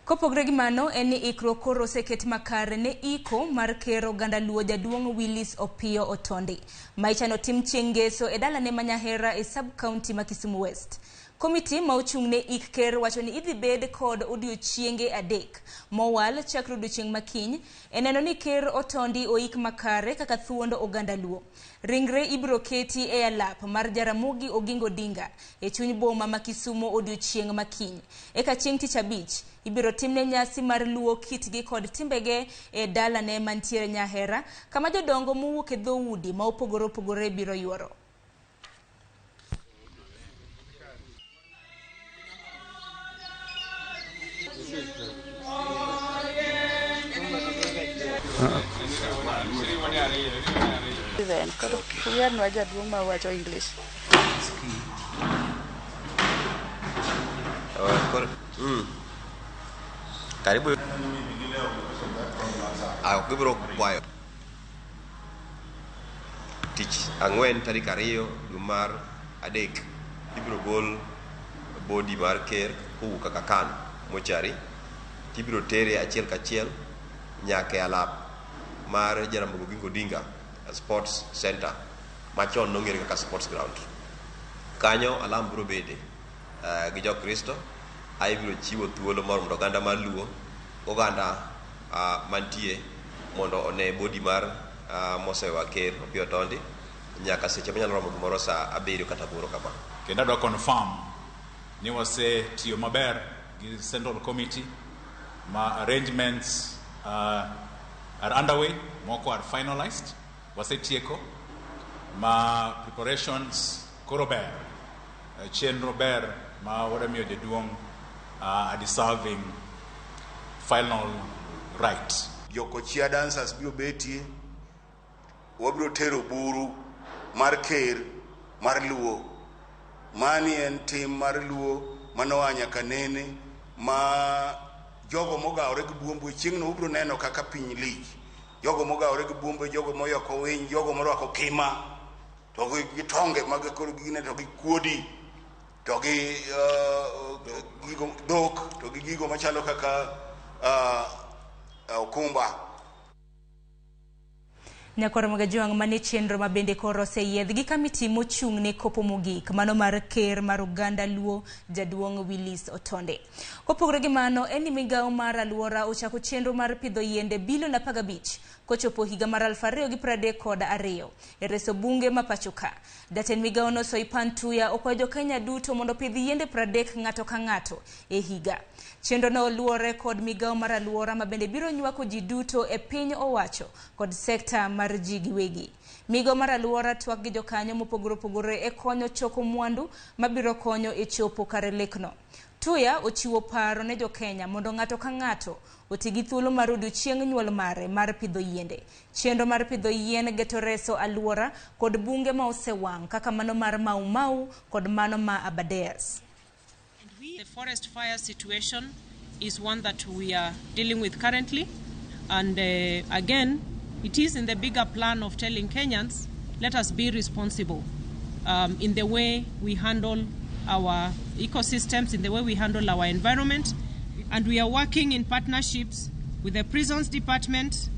Kopogre gi mano en ni ikruok koro oseket makare ne iko mar ker oganda Luo jaduong' Willis Opiyo Otondi ma ichano tim chieng' ngeso e dalane Manyahera e sub-county ma Kisumu West. Komiti ma ochung'ne ik ker wacho ni idhi bed kod odiochienge 3 mowal chakre odiochieng' makiny e neno ni ker Otondi oik makare kaka thuond oganda Luo. Ringre ibiro keti e alap mar Ramogi Oginga Odinga e chuny boma ma Kisumu odiochieng' makiny. Eka chieng' tich abich ibiro timne nyasi mar luo kitgi kod timbege e dalane mantiere Nyahera kama jodongo mowuok e dhoudi ma opogore biro yuoro. English. Karibu. Gibiro kwayo tich ang'wen tarik 2 dwe mar 3 ibiro gol body mar ker kowuok kaka kan mochari tibiro tere achiel kachiel nyaka alap mar Ramogi Oginga Odinga Sports Center machon nong'ere kaka sports ground. Kanyo alam biro bede gi jokristo ai biro chiwo thuolo mar mondo oganda mar Luo oganda mantie mondo one body mar mosewa ker Opiyo Otondi nyaka seche manyalo romo gimoro saa 7 kata 8 kama. Kendo adwa confirm ni wasetiyo maber gi Central Committee ma arrangements are underway, moko are finalized, wasetieko ma preparations koro ber, chenro ber ma wadamiyo jaduong' a deserving final right. Jokochia dancers biro betie, wabiro tero buru mar ker mar Luo. Mani en tim mar Luo mano nyaka nene ma jogo mogawore gi buombe chieng' no ubro neno kaka piny lich. Jogo mogawore gi buombe, jogo moyoko winy, jogo morwako kima, to gi tonge mag koro gine, to gi kuodi, to gi gigo dok, to gi gigo machalo kaka okumba. Nyakoro Magajuang mane chenro mabende koro oseyiedh gi kamiti mochung' ne kopo mogik mano mar ker mar Uganda Luo Jaduong' Willis Otonde. Kopogore gi mano, en ni migawo mar alwora ochako chenro mar pidho yiende bilion 15 kochopo higa mar 2032 e reso bunge ma pacho ka. Jatend migawo no Soipan Tuya okwayo jo-Kenya duto mondo pidh yiende 30 ng'ato ka ng'ato e higa. Chenro no luwore kod migawo mar alwora mabende biro nywako ji duto e piny owacho kod sekta mar ji giwegi. Migawo mar alwora twak gi jokanyo mopogore opogore e konyo choko mwandu mabiro konyo e chopo kare lekno. Tuya ochiwo paro ne jo-Kenya mondo ng'ato ka ng'ato oti gi thuolo mar odiochieng' nyuol mare mar pidho yiende. Chenro mar pidho yien geto reso alwora kod bunge ma osewang' kaka mano mar Mau Mau kod mano ma Aberdares. The forest fire situation is one that we are dealing with currently, and again, it is in the bigger plan of telling Kenyans, let us be responsible in the way we handle our ecosystems, in the way we handle our environment, and we are working in partnerships with the Prisons Department,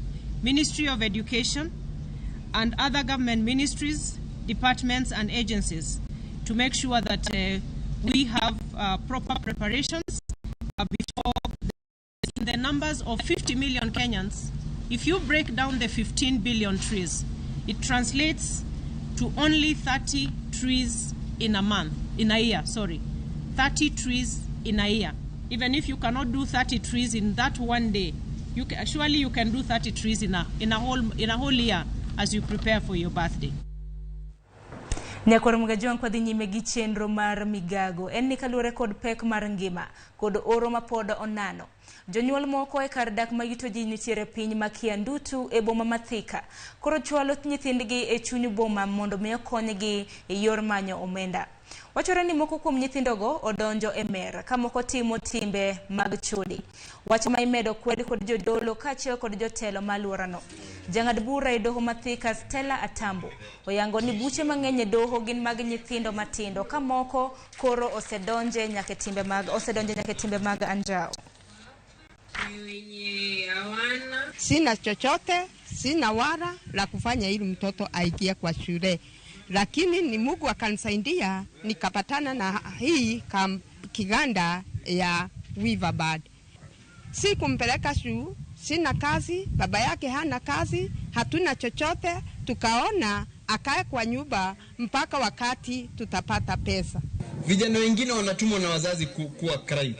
Ministry of Education, and other government ministries, departments, and agencies to make sure that we have proper preparations before in the numbers of 50 million Kenyans. If you break down the 15 billion trees, it translates to only 30 trees in a year, 30 trees in a year. Even if you cannot do 30 trees in that one day, you can do 30 trees in a whole year as you prepare for your birthday. Nyakoro Magajuang kwa dhi nyime gi chenro mar Migago en ni kaluwore kod pek mar ngima kod oro ma pod onano. Jonyuol moko e kar dak ma yuto ji nitiere piny ma Kiandutu e boma ma Thika koro chwalo nyithindgi e chuny boma mondo mi okonygi e yor manyo omenda. Wachore ni moko kuom nyithindogo odonjo e mer ka moko timo timbe mag chode. Wach ma imedo kwed kod jodolo kaachiel kod jotelo ma alworano. Jang'ad bura e doho ma Thika Stella Atambo oyango ni buche mang'eny e doho gin mag nyithindo matindo ka moko koro osedonje nyaka timbe mag anjao. Sina chochote, sina wala la kufanya ili mtoto aingie kwa shule. Lakini ni Mungu akanisaidia nikapatana na hii kiganda ya Weaverbird. Si kumpeleka shule, sina kazi, baba yake hana kazi, hatuna chochote, tukaona akae kwa nyumba mpaka wakati tutapata pesa. Vijana wengine wanatumwa na wazazi kuwa crime.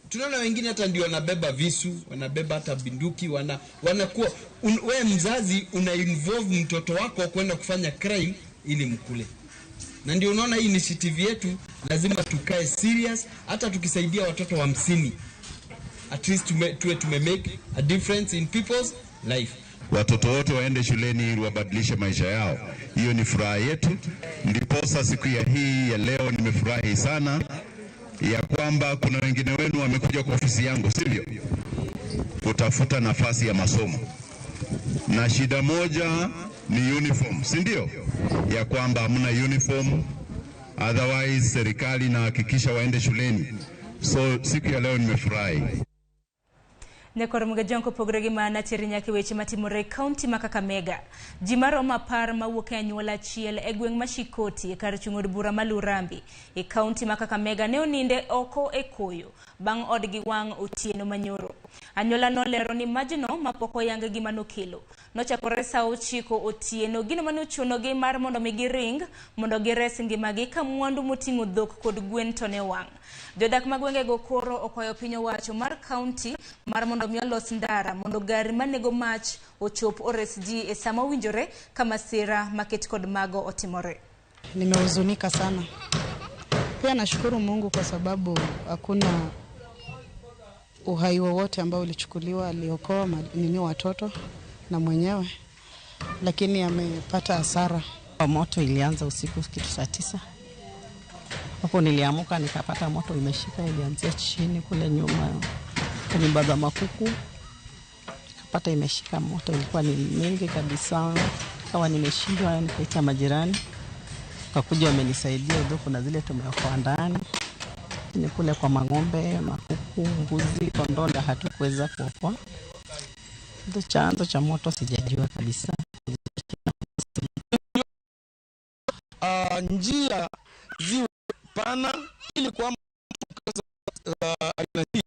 Tunaona wengine hata ndio wanabeba visu, wanabeba hata binduki, wanakuwa wewe mzazi una involve mtoto wako kwenda kufanya crime ili mkule. Na ndio unaona hii initiative yetu lazima tukae serious, hata tukisaidia watoto 50 at least tume make a difference in people's life. Watoto wote waende shuleni ili wabadilishe maisha yao. Hiyo ni furaha yetu. Ndiposa siku ya hii ya leo nimefurahi sana ya kwamba kuna wengine wenu wamekuja kwa ofisi yangu, sivyo? Kutafuta nafasi ya masomo. Na shida moja ni uniform, si ndio? Ya kwamba hamna uniform, otherwise serikali inahakikisha waende shuleni. So siku ya leo nimefurahi. Nyakoro Magajuang kopogore gi mana tiri nyaka weche matimore kaunti ma Kakamega. Ji maromo 10 mawuok e anyuola achiel e gweng' ma Shikoti e kar chung' od bura ma Lurambi e kaunti ma Kakamega ne oninde oko e koyo bang' odgi wang' otieno manyoro. Anyuola no lero ni majno mapok oyang gima nokelo. Nochakore saa 9 otieno gino mane ochunogi mar mondo mi giring mondo gires ngimagi ka mwandu moting'o dhok kod gwen to ne wang'. Jodak magwengego koro okwayo piny owacho mar kaunti mar mondo mi olos ndara mondo gari manego mach ochop ores ji e sama winjore kama sira maket kod mago otimore. Nimehuzunika sana. Pia nashukuru Mungu kwa sababu hakuna uhai wowote ambao ulichukuliwa, aliokoa nini watoto na mwenyewe, lakini amepata hasara. Moto ilianza usiku kitu saa 9 Hapo niliamuka nikapata moto imeshika, ilianzia chini kule nyuma kwenye baba makuku. Nikapata imeshika moto, ilikuwa ni mingi kabisa. Kawa nimeshindwa, nikaita majirani. Wakakuja wamenisaidia, ndio kuna zile tumeokoa ndani. Ni kule kwa mang'ombe, makuku, mbuzi, kondoo ndio hatukuweza kuokoa. Ndio chanzo cha moto sijajua kabisa. Njia ziwe pana ili kwamba aina hii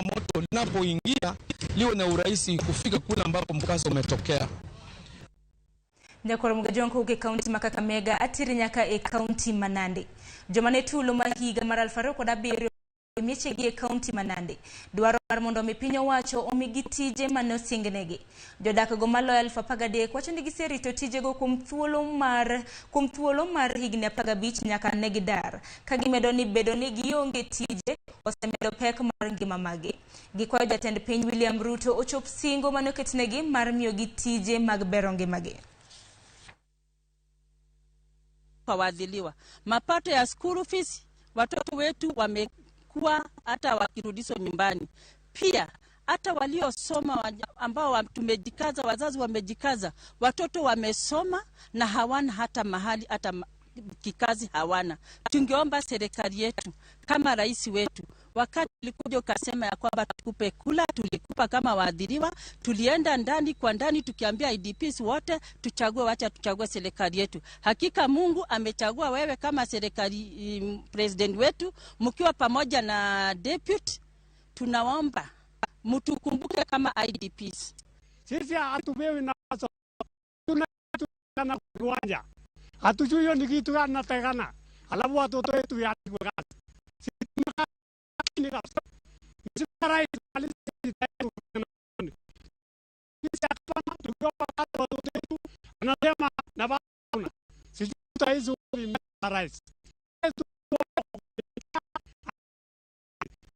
moto linapoingia liwe na urahisi kufika kule ambapo mkazo umetokea. Nyakora mugajonko uke kaunti makakamega atiri nyaka e kaunti Manande. Jomane tulo mahiga mar alfaro koda biro Weche gi kaunti Manande. Dwaro mar mondo mi piny owacho omigi tije mane osingnegi. Jodak go malo 1013 wacho ni giserito tijego kuom thuolo mar higni 15 nyaka ne gidar. Ka gimedo ni bedo ni gionge tije osemedo pek mar ngima magi. Gikwayo jatend piny William Ruto ochop singo mane oketnegi mar miyo gi tije mag bero ngimagi. Waadhiliwa mapato ya school fees, watoto wetu wamekuwa hata wakirudishwa nyumbani. Pia hata waliosoma ambao tumejikaza, wazazi wamejikaza, watoto wamesoma na hawana hata mahali hata kikazi hawana. Tungeomba serikali yetu kama rais wetu, wakati tulikuja ukasema ya kwamba tukupe kula, tulikupa kama waadhiriwa, tulienda ndani kwa ndani tukiambia IDPs wote tuchague, wacha tuchague serikali yetu. Hakika Mungu amechagua wewe kama serikali president wetu, mkiwa pamoja na deputy. Tunaomba mtukumbuke kama IDPs. Sisi hatupewi na tunataka kuanja. Hatujui ni kitu gani nategana. Alafu watoto wetu ya kazi. Sisi rais anasema na bana. Sisi tutaizo rais.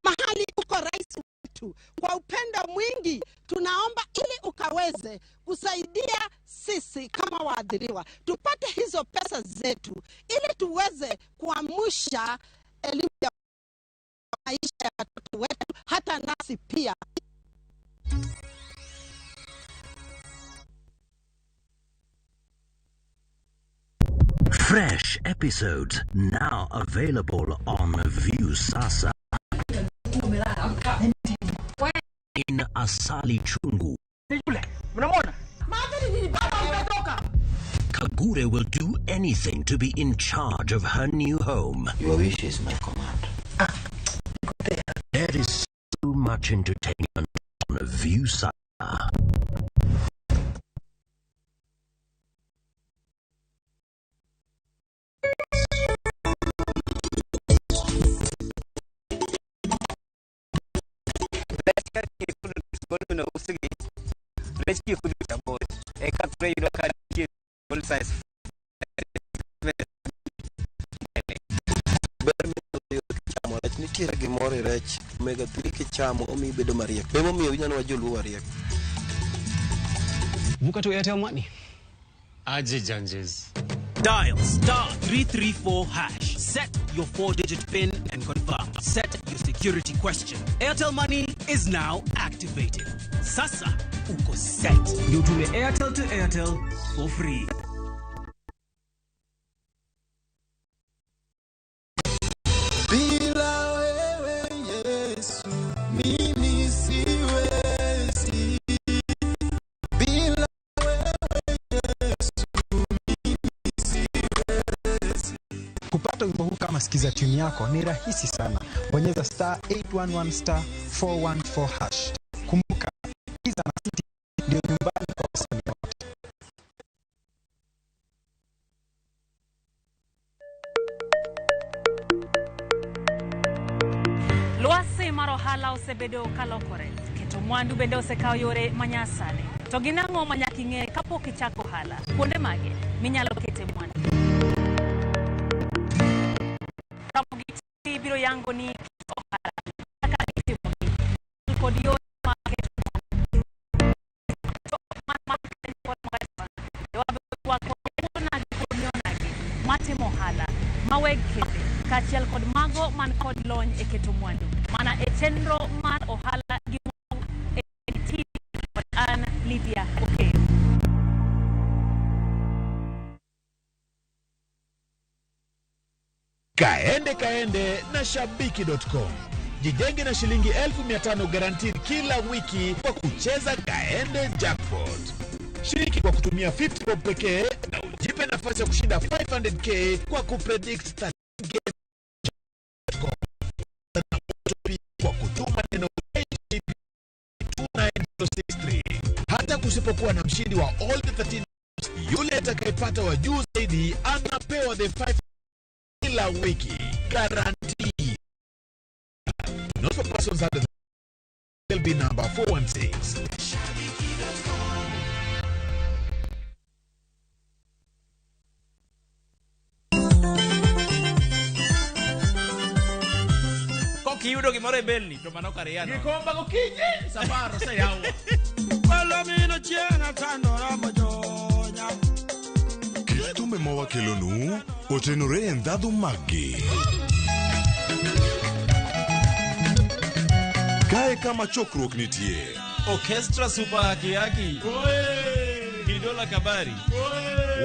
Mahali uko rais wetu, kwa upendo mwingi tunaomba ili ukaweze kusaidia sisi kama waadhiriwa tupate hizo pesa zetu ili tuweze kuamsha elimu ya maisha ya watoto wetu, hata nasi pia. Fresh episodes now available on View Sasa. In Asali Chungu. Kagure will do anything to be in charge of her new home. Your wish is my command. There is so much entertainment on View Sasa. Nitiere gimoro rech omega 3 kichamo omi bedo mariek. Emo miyo winyano wajoluo wariek. Vuka to Airtel Money. Aje Janjes. Dial *334#. Set your 4-digit PIN and confirm. Set your security question. Airtel Money is now activated. Sasa uko set. You do Airtel to Airtel for free. Bila wewe Yesu mimi siwezi. Bila wewe Yesu mimi siwezi. Kupata wimbo huu kama sikiza tune yako ni rahisi sana. Bonyeza *811 *414#. Kumbuka Kiza na City ndio nyumbani kwa wasanii wote. Luasi marohala osebedo kalokore. Keto mwandu bende osekao yore manyasani. To ginang'o manyaka ing'e kapok ichako ohala? Kuonde mage minyalo kete mwandu? Ramogi biro yango ni ohala kaka itimo kod yore mag keto mwandu. Matimo maweg kete kachiel kod mago man kod lony e keto mwandu mana e chenro mar ohala gi TV kod an Lydia Okeyo. Kaende na shabiki.com. Jijenge na shilingi 1500 guaranteed kila wiki kwa kucheza Kaende Jackpot. Shiriki kwa kutumia 50 bob pekee na ujipe nafasi ya kushinda 500k kwa kupredict kwa kutuma neno 29063. Hata kusipokuwa na mshindi wa all the 13, yule atakayepata wa juu zaidi anapewa the 5 kila wiki guarantee. Not for persons under the LB number 416. Kiyudo gimoro e belni to mano kariano. Gikomba gokinyi samaro sa yawa. Walo mino chienga tandora mojonya. Kitumbe mawakelonu otenore ndhadhu maggi. Kae kama chokruok nitie. Orchestra super kiaki. Kidola kabari.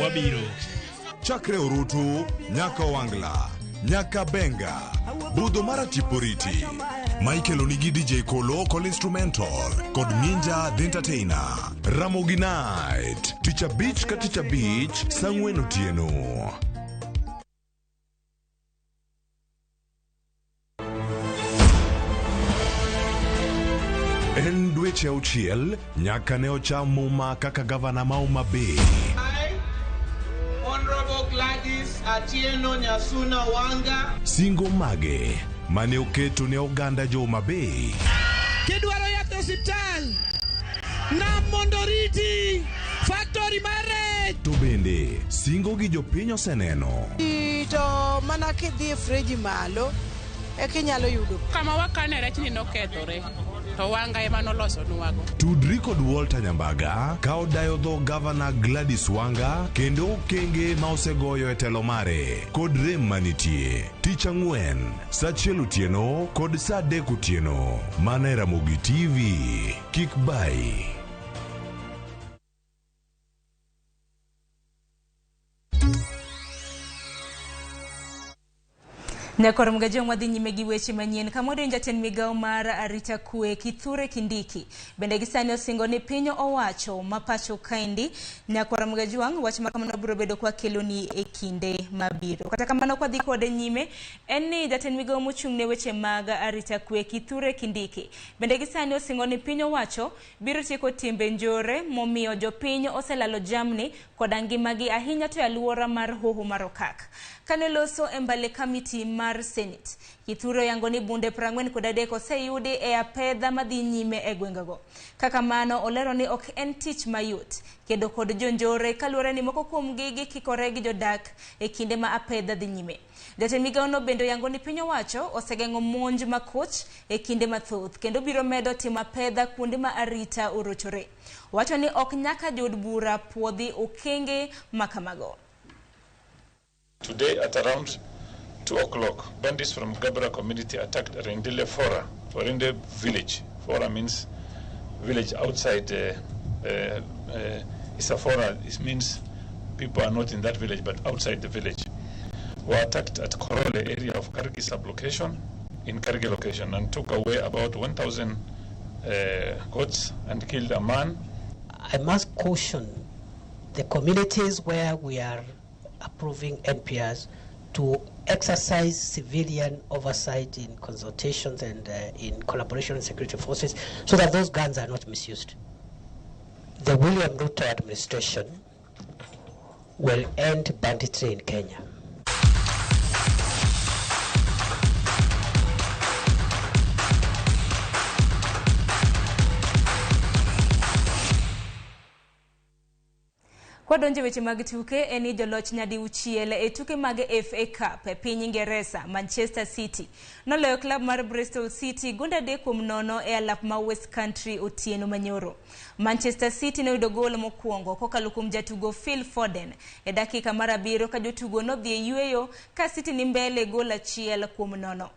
Wabiro. Chakre Orutu, nyaka Wangla, nyaka Benga, Budho mara Tiporiti. Michael Onigi DJ Kolo Call Instrumental, kod Ninja The Entertainer. Ramogi Night, Teacher Beach ka Teacher Beach, Sang'wen Otieno. En dweche auchiel, nyaka ne ocham muma kaka gavana ma Homa Bay. Honorable Gladys Atieno Nyasuna Wanga. Singo mage mane oketo ne oganda jo Homa Bay. Kidwaro yath osiptal na mondoriti factory mare. To bende singo gi jopiny oseneno. To mana kidhi friji malo e kinyalo yudo kama wakane rech ni nokethore to Wanga ema noloso nuwago. Tudri kod Walter Nyambaga ka odayo dho Governor Gladys Wanga kendo okenge ma osegoyo e telo mare kod rem manitie. Tich Ang'wen, sa 1 otieno kod sa 3 otieno. Mana e Ramogi TV. Kik bai. Nyakor mgajo mwadhi nyime gi weche manyien kamoro jatend migawo mar arita kwe Kithure Kindiki bende gisani osingo ni piny owacho ma pacho kaendi. Nyakor mgajuang wach makamano biro bedo kwa keloni e kinde mabiro. Kata kamano kwa dhi kode nyime en ni jatend migawo mochung' ne weche mag arita kwe Kithure Kindiki bende gisani osingo ni piny owacho biro tieko timbe njore momiyo jopiny oselalo jamni kod ngimagi ahinya to aluora mar Hoho mar Okak. Kaneloso embale committee mar Senate, Kithure yango ni bunde 43 oseyudi e apedha madhi nyime e gwengago. Kaka mano olero ni ok en tich mayot kedo kod jonjore kaluore ni moko kuom gigi kikore gi jodak e kinde ma apedha dhi nyime. Jatend migawo no bendo yango ni piny owacho osegeng'o monj makoch e kinde mathoth kendo biro medo timo apedha kuonde ma arita orochore. Wacho ni ok nyaka jod bura puodhi okenge makamago. Today at around 2 o'clock, bandits from Gabra community attacked Rendile Fora, Forinde village. Fora means village outside Isafora. It means people are not in that village but outside the village. Were attacked at Korole area of Kargi sublocation in Kargi location and took away about 1,000 goats and killed a man. I must caution the communities where we are approving NPRs to exercise civilian oversight in consultations and in collaboration with security forces so that those guns are not misused. The William Ruto administration will end banditry in Kenya. Kwadonje weche mag tuke eni joloch nyadi uchiele e tuke mag FA Cup e piny Ingeresa. Manchester City noloyo klab mar Bristol City gonde 3-0 e alap ma West Country otieno manyoro. Manchester City ne oyudo gol mokwongo kokalo kuom jatugo Phil Foden e dakika mar 7 ka jotugo nodhi e yueyo ka City ni mbele gol 1-0.